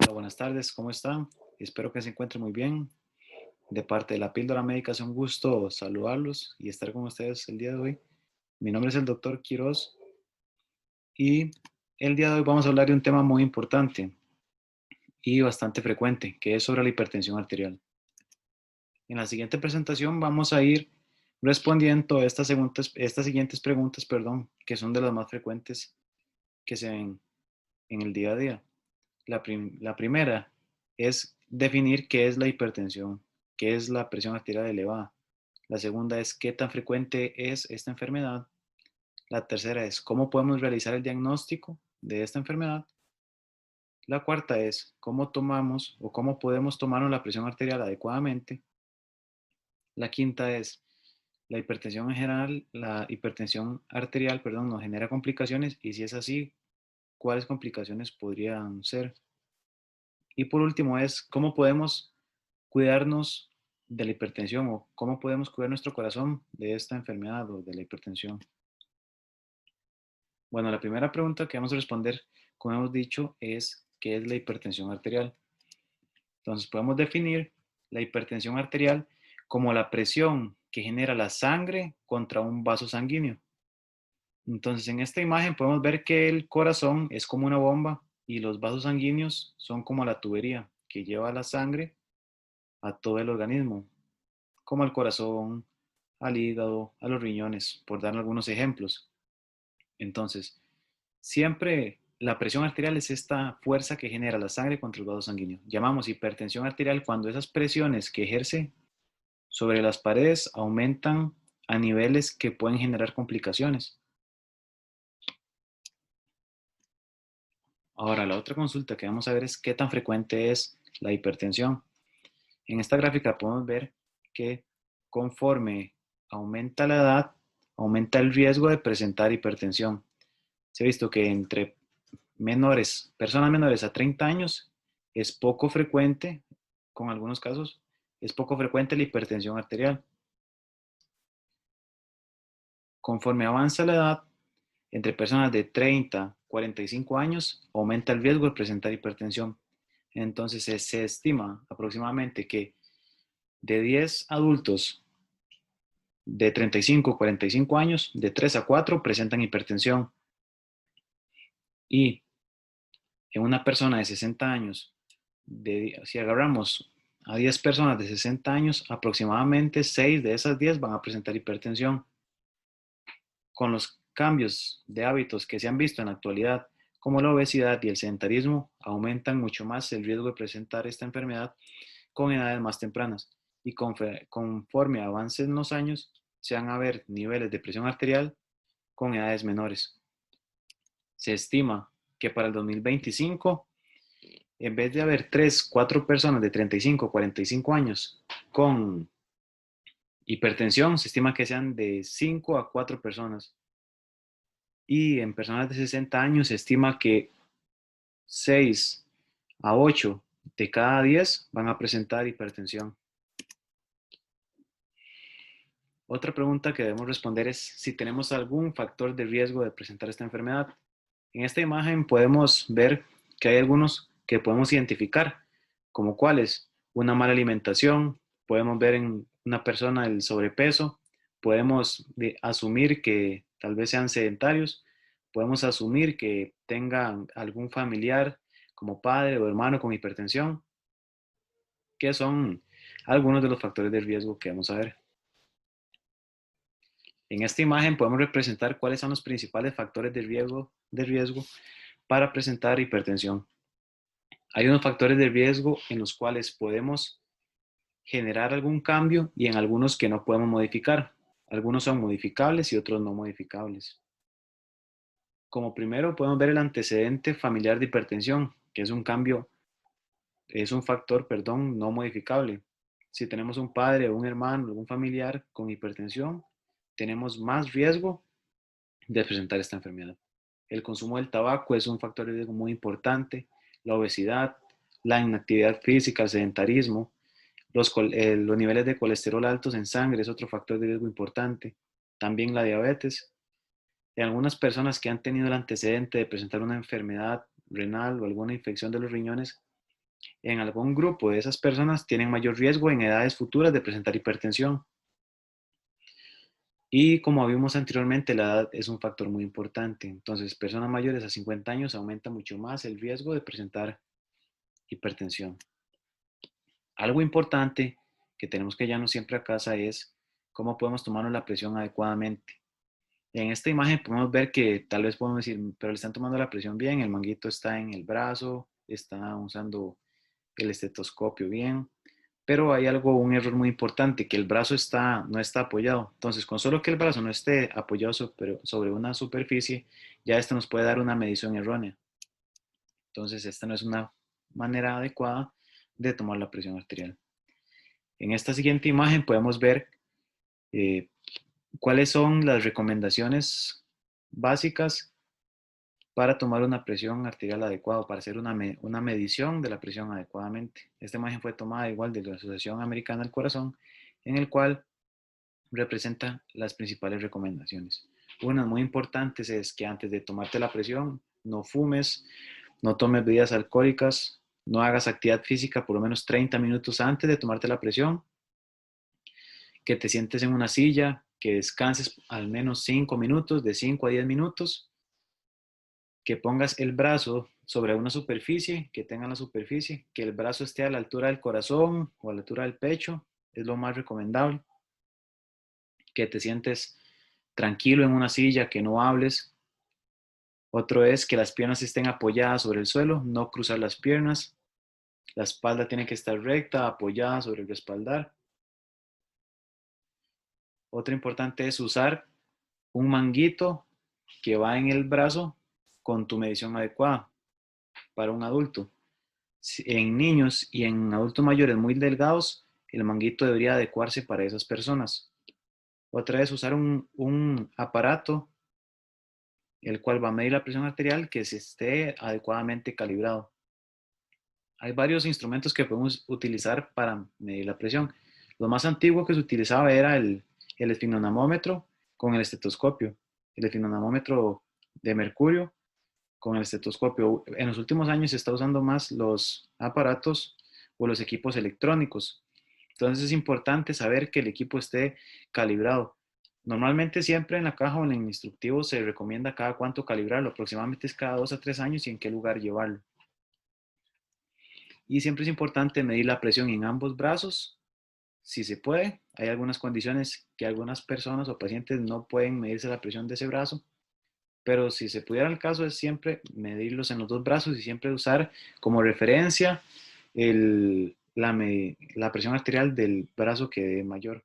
Hola, buenas tardes, ¿cómo están? Espero que se encuentren muy bien. De parte de la Píldora Médica es un gusto saludarlos y estar con ustedes el día de hoy. Mi nombre es el doctor Quiroz y el día de hoy vamos a hablar de un tema muy importante y bastante frecuente, que es sobre la hipertensión arterial. En la siguiente presentación vamos a ir respondiendo a estas siguientes preguntas, que son de las más frecuentes que se ven en el día a día. La primera es definir qué es la hipertensión, qué es la presión arterial elevada. La segunda es qué tan frecuente es esta enfermedad. La tercera es cómo podemos realizar el diagnóstico de esta enfermedad. La cuarta es cómo tomamos o cómo podemos tomarnos la presión arterial adecuadamente. La quinta es la hipertensión en general, la hipertensión arterial, nos genera complicaciones y si es así, ¿cuáles complicaciones podrían ser? Y por último es cómo podemos cuidarnos de la hipertensión o cómo podemos cuidar nuestro corazón de esta enfermedad o de la hipertensión. Bueno, la primera pregunta que vamos a responder, como hemos dicho, es ¿qué es la hipertensión arterial? Entonces podemos definir la hipertensión arterial como la presión que genera la sangre contra un vaso sanguíneo. Entonces en esta imagen podemos ver que el corazón es como una bomba y los vasos sanguíneos son como la tubería que lleva la sangre a todo el organismo, como al corazón, al hígado, a los riñones, por dar algunos ejemplos. Entonces, siempre la presión arterial es esta fuerza que genera la sangre contra el vaso sanguíneo. Llamamos hipertensión arterial cuando esas presiones que ejerce sobre las paredes aumentan a niveles que pueden generar complicaciones. Ahora, la otra consulta que vamos a ver es qué tan frecuente es la hipertensión. En esta gráfica podemos ver que conforme aumenta la edad, aumenta el riesgo de presentar hipertensión. Se ha visto que entre personas menores a 30 años, es poco frecuente, con algunos casos, es poco frecuente la hipertensión arterial. Conforme avanza la edad, entre personas de 30 a 45 años, aumenta el riesgo de presentar hipertensión. Entonces se estima aproximadamente que de 10 adultos de 35 a 45 años, de 3 a 4 presentan hipertensión. Y en una persona de 60 años, si agarramos a 10 personas de 60 años, aproximadamente 6 de esas 10 van a presentar hipertensión. Con los cambios de hábitos que se han visto en la actualidad, como la obesidad y el sedentarismo, aumentan mucho más el riesgo de presentar esta enfermedad con edades más tempranas. Y conforme avancen los años, se van a ver niveles de presión arterial con edades menores. Se estima que para el 2025, en vez de haber 3, 4 personas de 35 o 45 años con hipertensión, se estima que sean de 5 a 4 personas. Y en personas de 60 años se estima que 6 a 8 de cada 10 van a presentar hipertensión. Otra pregunta que debemos responder es si tenemos algún factor de riesgo de presentar esta enfermedad. En esta imagen podemos ver que hay algunos que podemos identificar, como cuáles, una mala alimentación, podemos ver en una persona el sobrepeso, podemos asumir que tal vez sean sedentarios, podemos asumir que tengan algún familiar como padre o hermano con hipertensión, que son algunos de los factores de riesgo que vamos a ver. En esta imagen podemos representar cuáles son los principales factores de riesgo para presentar hipertensión. Hay unos factores de riesgo en los cuales podemos generar algún cambio y en algunos que no podemos modificar. Algunos son modificables y otros no modificables. Como primero podemos ver el antecedente familiar de hipertensión, que es un factor, no modificable. Si tenemos un padre o un hermano, algún familiar con hipertensión, tenemos más riesgo de presentar esta enfermedad. El consumo del tabaco es un factor de riesgo muy importante, la obesidad, la inactividad física, el sedentarismo, los niveles de colesterol altos en sangre es otro factor de riesgo importante, también la diabetes. En algunas personas que han tenido el antecedente de presentar una enfermedad renal o alguna infección de los riñones, En algún grupo de esas personas tienen mayor riesgo en edades futuras de presentar hipertensión. Y como vimos anteriormente, la edad es un factor muy importante. Entonces, personas mayores a 50 años aumenta mucho más el riesgo de presentar hipertensión. Algo importante que tenemos que llevarnos siempre a casa es cómo podemos tomarnos la presión adecuadamente. En esta imagen podemos ver que tal vez podemos decir, pero le están tomando la presión bien, el manguito está en el brazo, está usando el estetoscopio bien, pero hay un error muy importante, que el brazo no está apoyado. Entonces, con solo que el brazo no esté apoyado sobre una superficie, ya esto nos puede dar una medición errónea. Entonces, esta no es una manera adecuada de tomar la presión arterial. En esta siguiente imagen podemos ver eh, cuáles son las recomendaciones básicas para tomar una presión arterial adecuada, para hacer una medición de la presión adecuadamente. Esta imagen fue tomada igual de la Asociación Americana del Corazón, en el cual representa las principales recomendaciones. Una muy importante es que antes de tomarte la presión, no fumes, no tomes bebidas alcohólicas, no hagas actividad física por lo menos 30 minutos antes de tomarte la presión, que te sientes en una silla, que descanses al menos 5 minutos, de 5 a 10 minutos, que pongas el brazo sobre una superficie, que tenga la superficie, que el brazo esté a la altura del corazón o a la altura del pecho, es lo más recomendable, que te sientes tranquilo en una silla, que no hables. Otro es que las piernas estén apoyadas sobre el suelo, no cruzar las piernas. La espalda tiene que estar recta, apoyada sobre el respaldar. Otra importante es usar un manguito que va en el brazo con tu medición adecuada para un adulto. En niños y en adultos mayores muy delgados, el manguito debería adecuarse para esas personas. Otra es usar un aparato el cual va a medir la presión arterial que se esté adecuadamente calibrado. Hay varios instrumentos que podemos utilizar para medir la presión. Lo más antiguo que se utilizaba era el esfigmonomómetro con el estetoscopio, el esfigmonomómetro de mercurio con el estetoscopio. En los últimos años se está usando más los aparatos o los equipos electrónicos. Entonces es importante saber que el equipo esté calibrado. Normalmente siempre en la caja o en el instructivo se recomienda cada cuánto calibrarlo, aproximadamente es cada 2 a 3 años y en qué lugar llevarlo. Y siempre es importante medir la presión en ambos brazos, si se puede. Hay algunas condiciones que algunas personas o pacientes no pueden medirse la presión de ese brazo, pero si se pudiera el caso es siempre medirlos en los dos brazos y siempre usar como referencia la presión arterial del brazo que dé mayor.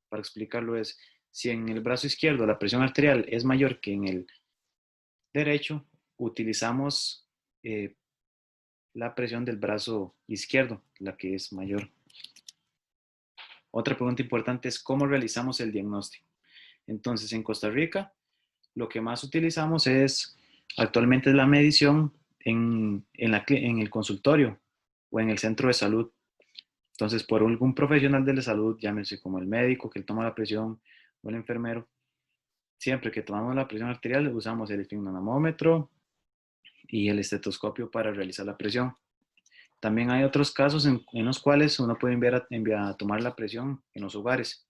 Para explicarlo es, si en el brazo izquierdo la presión arterial es mayor que en el derecho, utilizamos la presión del brazo izquierdo, la que es mayor. Otra pregunta importante es cómo realizamos el diagnóstico. Entonces, en Costa Rica, lo que más utilizamos actualmente es la medición en el consultorio o en el centro de salud. Entonces, por algún profesional de la salud, llámese como el médico que toma la presión o el enfermero, siempre que tomamos la presión arterial usamos el esfigmonomómetro y el estetoscopio para realizar la presión. También hay otros casos en los cuales uno puede enviar a tomar la presión en los hogares.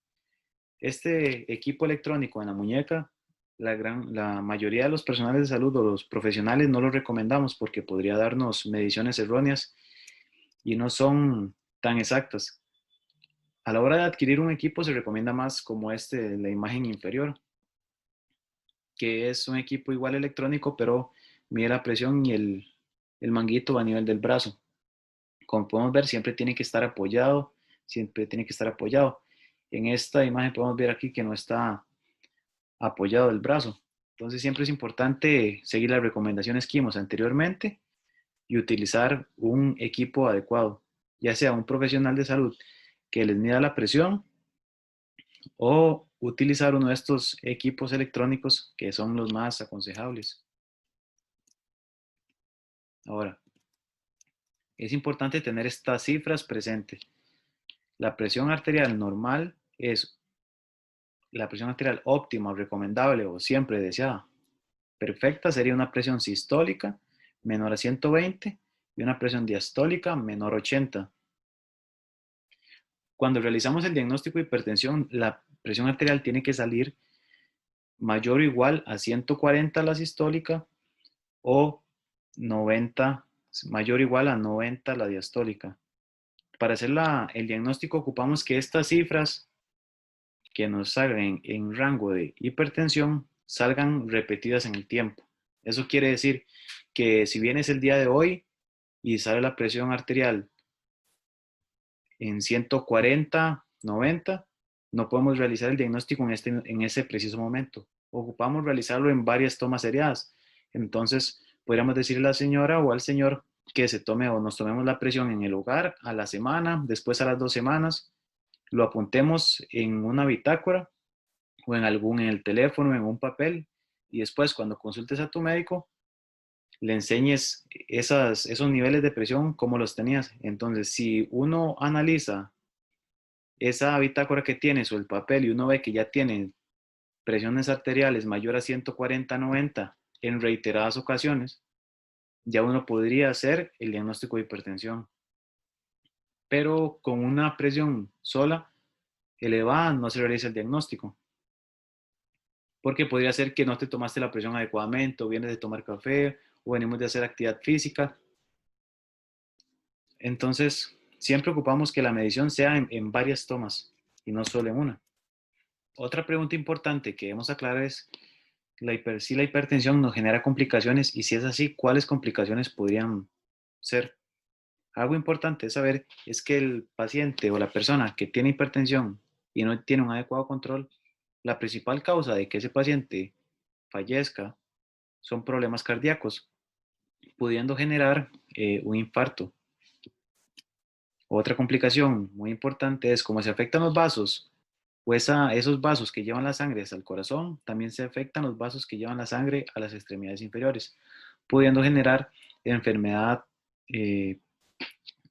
Este equipo electrónico en la muñeca, la mayoría de los personales de salud o los profesionales no lo recomendamos porque podría darnos mediciones erróneas y no son tan exactas. A la hora de adquirir un equipo se recomienda más como la imagen inferior, que es un equipo igual electrónico, pero mide la presión y el manguito va a nivel del brazo. Como podemos ver, siempre tiene que estar apoyado. En esta imagen podemos ver aquí que no está apoyado el brazo. Entonces siempre es importante seguir las recomendaciones que vimos anteriormente y utilizar un equipo adecuado, ya sea un profesional de salud que les mida la presión o utilizar uno de estos equipos electrónicos que son los más aconsejables. Ahora, es importante tener estas cifras presentes. La presión arterial normal es la presión arterial óptima, recomendable o siempre deseada. Perfecta sería una presión sistólica menor a 120 y una presión diastólica menor a 80. Cuando realizamos el diagnóstico de hipertensión, la presión arterial tiene que salir mayor o igual a 140 la sistólica o 90, mayor o igual a 90 la diastólica. Para hacer el diagnóstico ocupamos que estas cifras que nos salgan en rango de hipertensión salgan repetidas en el tiempo. Eso quiere decir que si vienes el día de hoy y sale la presión arterial en 140, 90, no podemos realizar el diagnóstico en ese preciso momento. Ocupamos realizarlo en varias tomas seriadas. Entonces, podríamos decirle a la señora o al señor que se tome o nos tomemos la presión en el hogar a la semana, después a las 2 semanas, lo apuntemos en una bitácora o en el teléfono, en un papel, y después cuando consultes a tu médico, le enseñes esos niveles de presión, cómo los tenías. Entonces, si uno analiza esa bitácora que tienes o el papel y uno ve que ya tienen presiones arteriales mayor a 140-90 en reiteradas ocasiones, ya uno podría hacer el diagnóstico de hipertensión. Pero con una presión sola elevada no se realiza el diagnóstico, porque podría ser que no te tomaste la presión adecuadamente, o vienes de tomar café, o venimos de hacer actividad física. Entonces, siempre ocupamos que la medición sea en varias tomas y no solo en una. Otra pregunta importante que debemos aclarar es si la hipertensión nos genera complicaciones y si es así, ¿cuáles complicaciones podrían ser? Algo importante es saber es que el paciente o la persona que tiene hipertensión y no tiene un adecuado control, la principal causa de que ese paciente fallezca son problemas cardíacos, pudiendo generar un infarto. Otra complicación muy importante es cómo se afectan los vasos, pues esos vasos que llevan la sangre hasta el corazón, también se afectan los vasos que llevan la sangre a las extremidades inferiores, pudiendo generar enfermedad eh,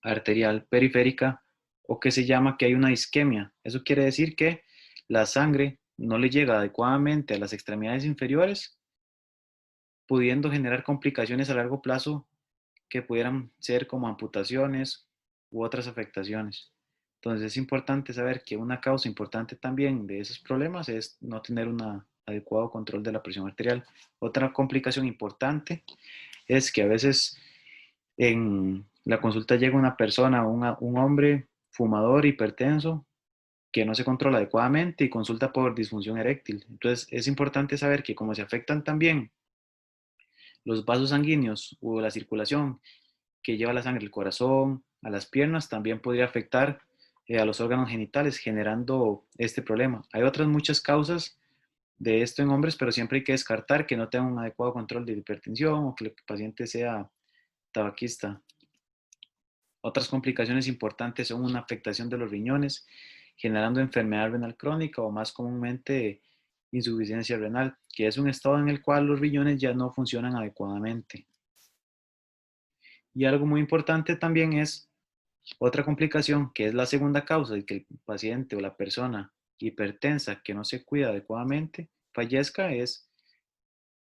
arterial periférica o que se llama que hay una isquemia. Eso quiere decir que la sangre no le llega adecuadamente a las extremidades inferiores, pudiendo generar complicaciones a largo plazo que pudieran ser como amputaciones u otras afectaciones. Entonces es importante saber que una causa importante también de esos problemas es no tener un adecuado control de la presión arterial. Otra complicación importante es que a veces en la consulta llega una persona, un hombre fumador hipertenso que no se controla adecuadamente y consulta por disfunción eréctil. Entonces es importante saber que como se afectan también los vasos sanguíneos o la circulación que lleva la sangre al corazón, a las piernas, también podría afectar a los órganos genitales, generando este problema. Hay otras muchas causas de esto en hombres, pero siempre hay que descartar que no tengan un adecuado control de hipertensión o que el paciente sea tabaquista. Otras complicaciones importantes son una afectación de los riñones, generando enfermedad renal crónica o más comúnmente insuficiencia renal, que es un estado en el cual los riñones ya no funcionan adecuadamente. Y algo muy importante también es otra complicación, que es la segunda causa de que el paciente o la persona hipertensa que no se cuida adecuadamente fallezca, es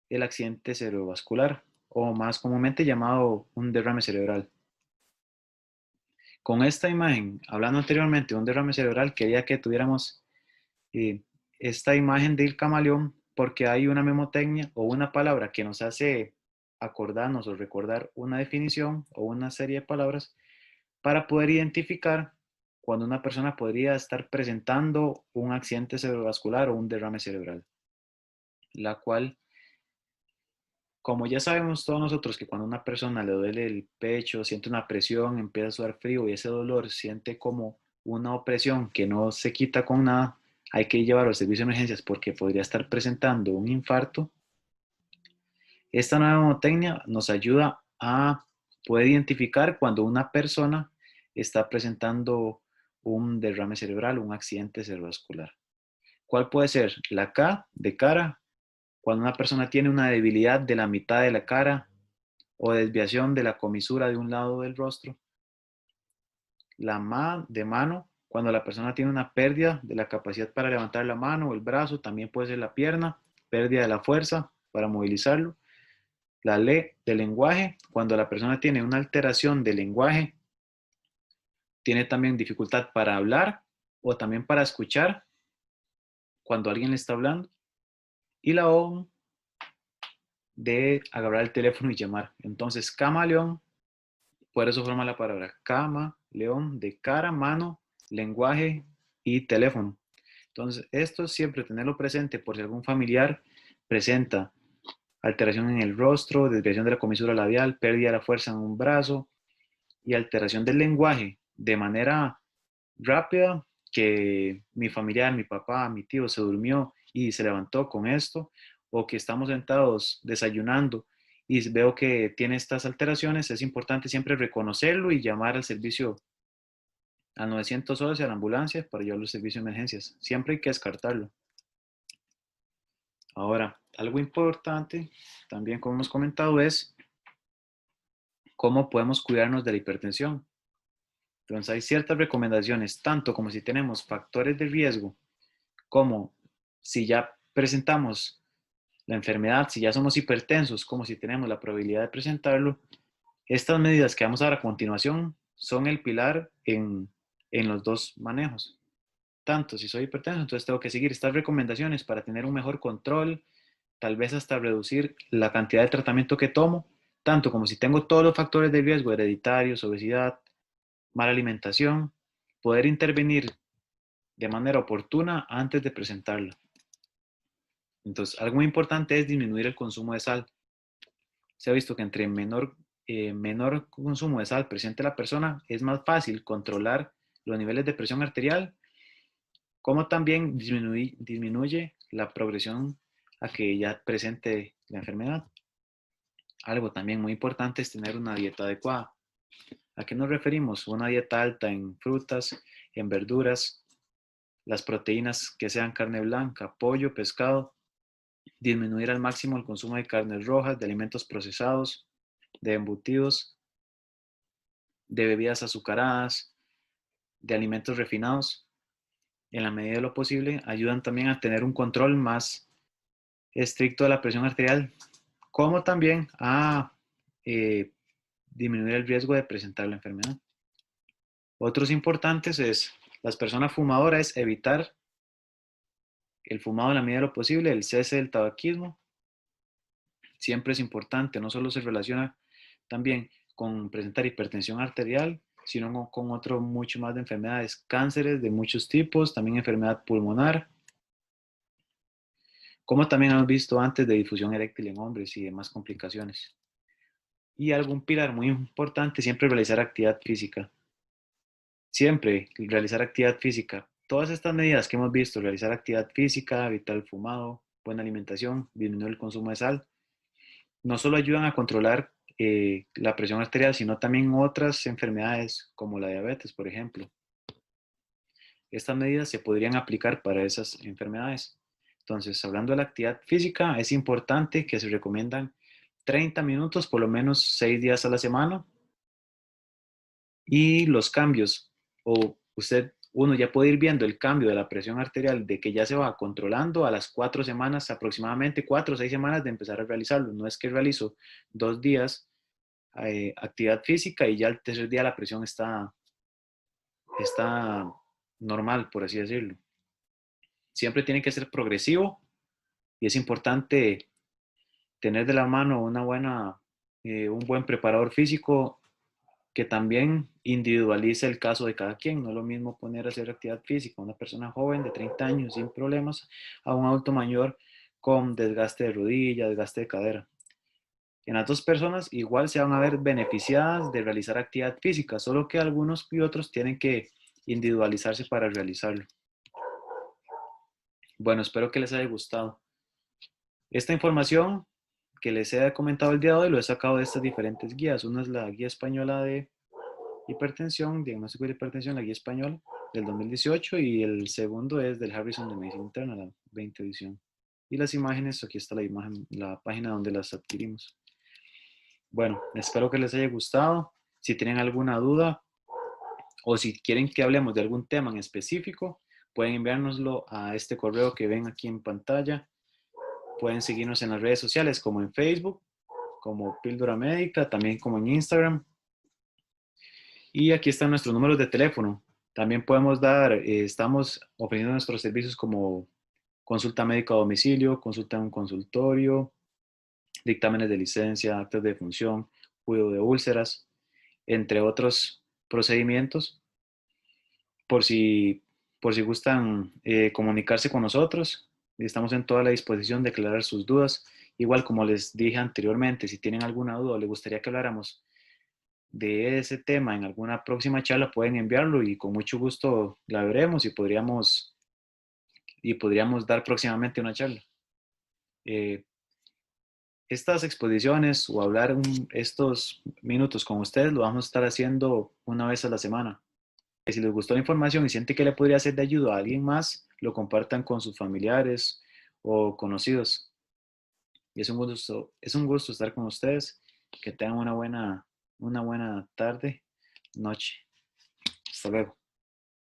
el accidente cerebrovascular o más comúnmente llamado un derrame cerebral. Con esta imagen, hablando anteriormente de un derrame cerebral, quería que tuviéramos eh, esta imagen del camaleón porque hay una memotecnia o una palabra que nos hace acordarnos o recordar una definición o una serie de palabras para poder identificar cuando una persona podría estar presentando un accidente cerebrovascular o un derrame cerebral, la cual, como ya sabemos todos nosotros que cuando a una persona le duele el pecho, siente una presión, empieza a sudar frío y ese dolor siente como una opresión que no se quita con nada, hay que llevarlo al servicio de emergencias porque podría estar presentando un infarto. Esta nueva mnemotecnia nos ayuda a poder identificar cuando una persona está presentando un derrame cerebral, un accidente cerebrovascular. ¿Cuál puede ser? La K de cara, cuando una persona tiene una debilidad de la mitad de la cara o desviación de la comisura de un lado del rostro. La M de mano, cuando la persona tiene una pérdida de la capacidad para levantar la mano o el brazo, también puede ser la pierna, pérdida de la fuerza para movilizarlo. La L de lenguaje, cuando la persona tiene una alteración de lenguaje, tiene también dificultad para hablar o también para escuchar cuando alguien le está hablando. Y la O de agarrar el teléfono y llamar. Entonces, camaleón, por eso forma la palabra cama, león, de cara, mano, lenguaje y teléfono. Entonces, esto siempre tenerlo presente por si algún familiar presenta alteración en el rostro, desviación de la comisura labial, pérdida de la fuerza en un brazo y alteración del lenguaje de manera rápida, que mi familiar, mi papá, mi tío se durmió y se levantó con esto, o que estamos sentados desayunando y veo que tiene estas alteraciones, es importante siempre reconocerlo y llamar al servicio al 911 y a la ambulancia para llevar los servicios de emergencias. Siempre hay que descartarlo. Ahora, algo importante, también como hemos comentado, es cómo podemos cuidarnos de la hipertensión. Entonces, hay ciertas recomendaciones, tanto como si tenemos factores de riesgo, como si ya presentamos la enfermedad, si ya somos hipertensos, como si tenemos la probabilidad de presentarlo. Estas medidas que vamos a dar a continuación son el pilar en los dos manejos. Tanto si soy hipertenso, entonces tengo que seguir estas recomendaciones para tener un mejor control, tal vez hasta reducir la cantidad de tratamiento que tomo, tanto como si tengo todos los factores de riesgo hereditarios, obesidad, mala alimentación, poder intervenir de manera oportuna antes de presentarla. Entonces, algo muy importante es disminuir el consumo de sal. Se ha visto que entre menor consumo de sal presente la persona, es más fácil controlar los niveles de presión arterial, como también disminuye la progresión a que ya presente la enfermedad. Algo también muy importante es tener una dieta adecuada. ¿A qué nos referimos? Una dieta alta en frutas, en verduras, las proteínas que sean carne blanca, pollo, pescado, disminuir al máximo el consumo de carnes rojas, de alimentos procesados, de embutidos, de bebidas azucaradas, de alimentos refinados. En la medida de lo posible, ayudan también a tener un control más estricto de la presión arterial, como también a eh, disminuir el riesgo de presentar la enfermedad. Otros importantes es las personas fumadoras, evitar el fumado en la medida de lo posible, el cese del tabaquismo, siempre es importante, no solo se relaciona también con presentar hipertensión arterial, sino con otro mucho más de enfermedades, cánceres de muchos tipos, también enfermedad pulmonar, como también hemos visto antes de difusión eréctil en hombres y demás complicaciones. Y algún pilar muy importante, siempre realizar actividad física. Siempre realizar actividad física. Todas estas medidas que hemos visto, realizar actividad física, evitar el fumado, buena alimentación, disminuir el consumo de sal, no solo ayudan a controlar la presión arterial, sino también otras enfermedades como la diabetes, por ejemplo. Estas medidas se podrían aplicar para esas enfermedades. Entonces, hablando de la actividad física, es importante que se recomiendan 30 minutos, por lo menos 6 días a la semana. Y los cambios, o uno ya puede ir viendo el cambio de la presión arterial, de que ya se va controlando a las 4 semanas, aproximadamente 4 o 6 semanas de empezar a realizarlo. No es que realizo 2 días actividad física y ya el tercer día la presión está normal, por así decirlo. Siempre tiene que ser progresivo y es importante tener de la mano un buen preparador físico que también individualice el caso de cada quien. No es lo mismo poner a hacer actividad física a una persona joven de 30 años sin problemas a un adulto mayor con desgaste de rodilla, desgaste de cadera. En las dos personas igual se van a ver beneficiadas de realizar actividad física, solo que algunos y otros tienen que individualizarse para realizarlo. Bueno, espero que les haya gustado. Esta información que les he comentado el día de hoy lo he sacado de estas diferentes guías. Una es la guía española de hipertensión, diagnóstico de hipertensión, la guía española del 2018 y el segundo es del Harrison de Medicina Interna, la 20 edición. Y las imágenes, aquí está la imagen, la página donde las adquirimos. Bueno, espero que les haya gustado. Si tienen alguna duda o si quieren que hablemos de algún tema en específico, pueden enviárnoslo a este correo que ven aquí en pantalla. Pueden seguirnos en las redes sociales como en Facebook, como Píldora Médica, también como en Instagram. Y aquí están nuestros números de teléfono. También podemos dar, estamos ofreciendo nuestros servicios como consulta médica a domicilio, consulta en un consultorio, dictámenes de licencia, actas de defunción, cuidado de úlceras, entre otros procedimientos. Por si, por si gustan comunicarse con nosotros, estamos en toda la disposición de aclarar sus dudas. Igual como les dije anteriormente, si tienen alguna duda o les gustaría que habláramos de ese tema en alguna próxima charla, pueden enviarlo y con mucho gusto la veremos y podríamos dar próximamente una charla. Eh, Estas exposiciones o hablar estos minutos con ustedes lo vamos a estar haciendo una vez a la semana. Si les gustó la información y sienten que le podría ser de ayuda a alguien más, lo compartan con sus familiares o conocidos. Y es un gusto estar con ustedes. Que tengan una buena tarde, noche. Hasta luego.